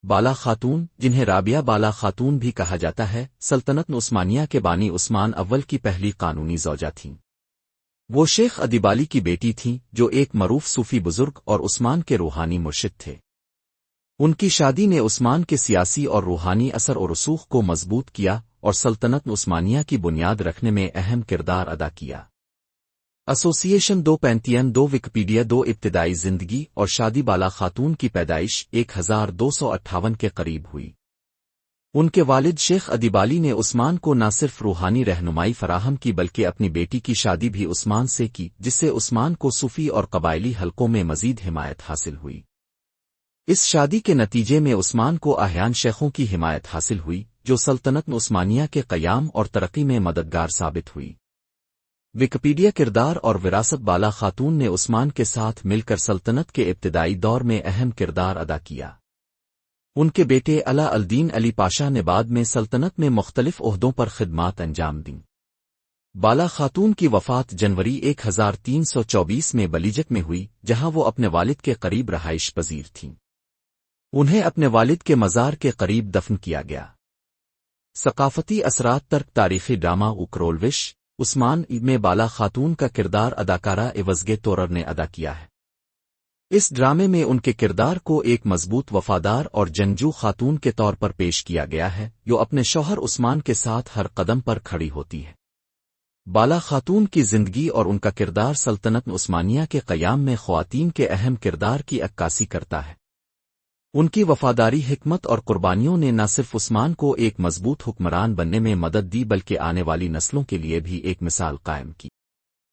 بالا خاتون، جنہیں رابعہ بالا خاتون بھی کہا جاتا ہے، سلطنت عثمانیہ کے بانی عثمان اول کی پہلی قانونی زوجہ تھیں۔ وہ شیخ ادیبالی کی بیٹی تھیں، جو ایک معروف صوفی بزرگ اور عثمان کے روحانی مرشد تھے۔ ان کی شادی نے عثمان کے سیاسی اور روحانی اثر و رسوخ کو مضبوط کیا اور سلطنت عثمانیہ کی بنیاد رکھنے میں اہم کردار ادا کیا۔ ایسوسیشن 235 وکیپیڈیا 2 ابتدائی زندگی اور شادی بالا خاتون کی پیدائش 1258 کے قریب ہوئی۔ ان کے والد شیخ ادیبالی نے عثمان کو نہ صرف روحانی رہنمائی فراہم کی بلکہ اپنی بیٹی کی شادی بھی عثمان سے کی، جس سے عثمان کو صوفی اور قبائلی حلقوں میں مزید حمایت حاصل ہوئی۔ اس شادی کے نتیجے میں عثمان کو احیان شیخوں کی حمایت حاصل ہوئی، جو سلطنت عثمانیہ کے قیام اور ترقی میں مددگار ثابت ہوئی۔ وکیپیڈیا کردار اور وراثت بالا خاتون نے عثمان کے ساتھ مل کر سلطنت کے ابتدائی دور میں اہم کردار ادا کیا۔ ان کے بیٹے علا الدین علی پاشا نے بعد میں سلطنت میں مختلف عہدوں پر خدمات انجام دیں۔ بالا خاتون کی وفات جنوری 1324 میں بلیجک میں ہوئی، جہاں وہ اپنے والد کے قریب رہائش پذیر تھیں۔ انہیں اپنے والد کے مزار کے قریب دفن کیا گیا۔ ثقافتی اثرات ترک تاریخی ڈرامہ اوکرولوش عثمان میں بالا خاتون کا کردار اداکارہ ایوزگے تورر نے ادا کیا ہے۔ اس ڈرامے میں ان کے کردار کو ایک مضبوط وفادار اور جنگجو خاتون کے طور پر پیش کیا گیا ہے، جو اپنے شوہر عثمان کے ساتھ ہر قدم پر کھڑی ہوتی ہے۔ بالا خاتون کی زندگی اور ان کا کردار سلطنت عثمانیہ کے قیام میں خواتین کے اہم کردار کی عکاسی کرتا ہے۔ ان کی وفاداری، حکمت اور قربانیوں نے نہ صرف عثمان کو ایک مضبوط حکمران بننے میں مدد دی بلکہ آنے والی نسلوں کے لیے بھی ایک مثال قائم کی۔